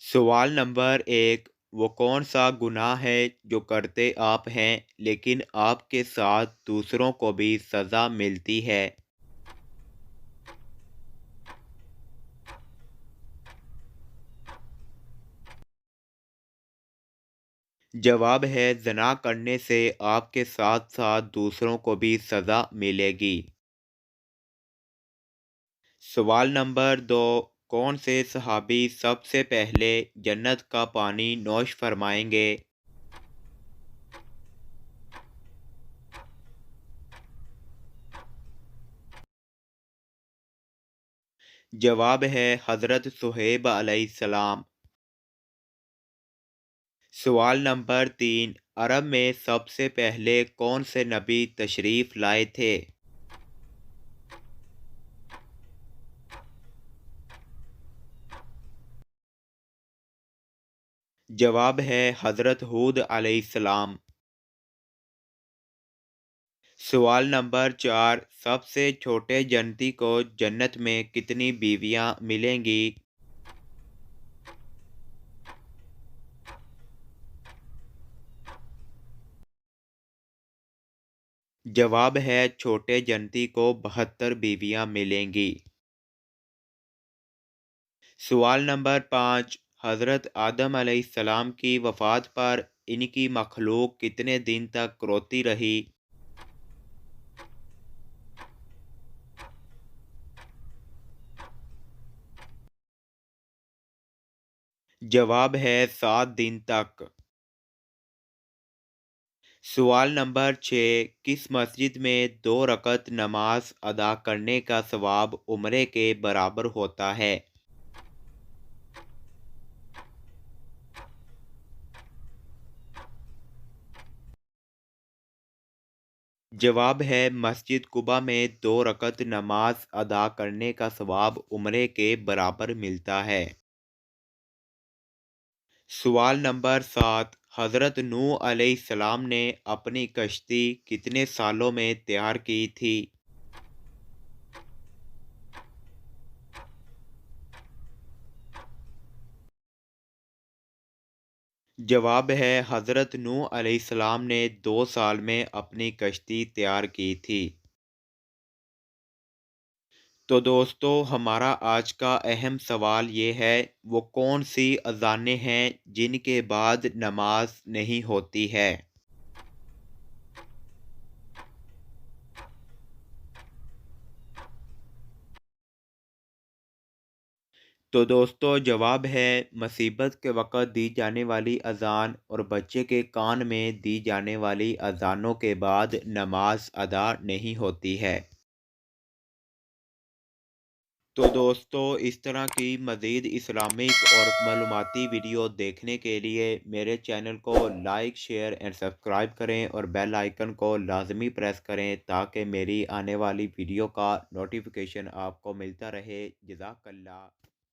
سوال نمبر 1، وہ کون سا گناہ ہے جو کرتے آپ ہیں لیکن آپ کے ساتھ دوسروں کو بھی سزا ملتی ہے؟ جواب ہے زنا کرنے سے آپ کے ساتھ ساتھ دوسروں کو بھی سزا ملے گی۔ سوال نمبر 2، کون سے صحابی سب سے پہلے جنت کا پانی نوش فرمائیں گے؟ جواب ہے حضرت صہیب علیہ السلام۔ سوال نمبر 3، عرب میں سب سے پہلے کون سے نبی تشریف لائے تھے؟ جواب ہے حضرت ہود علیہ السلام۔ سوال نمبر 4، سب سے چھوٹے جنتی کو جنت میں کتنی بیویاں ملیں گی؟ جواب ہے چھوٹے جنتی کو 72 بیویاں ملیں گی۔ سوال نمبر 5، حضرت آدم علیہ السلام کی وفات پر ان کی مخلوق کتنے دن تک روتی رہی؟ جواب ہے 7 دن تک۔ سوال نمبر 6، کس مسجد میں 2 رکعت نماز ادا کرنے کا ثواب عمرے کے برابر ہوتا ہے؟ جواب ہے مسجد قباء میں 2 رکعت نماز ادا کرنے کا ثواب عمرے کے برابر ملتا ہے۔ سوال نمبر 7، حضرت نوح علیہ السلام نے اپنی کشتی کتنے سالوں میں تیار کی تھی؟ جواب ہے حضرت نوح علیہ السلام نے 2 سال میں اپنی کشتی تیار کی تھی۔ تو دوستو، ہمارا آج کا اہم سوال یہ ہے، وہ کون سی اذانیں ہیں جن کے بعد نماز نہیں ہوتی ہے؟ تو دوستو، جواب ہے مصیبت کے وقت دی جانے والی اذان اور بچے کے کان میں دی جانے والی اذانوں کے بعد نماز ادا نہیں ہوتی ہے۔ تو دوستو، اس طرح کی مزید اسلامک اور معلوماتی ویڈیو دیکھنے کے لیے میرے چینل کو لائک، شیئر اینڈ سبسکرائب کریں اور بیل آئیکن کو لازمی پریس کریں تاکہ میری آنے والی ویڈیو کا نوٹیفیکیشن آپ کو ملتا رہے۔ جزاک اللہ۔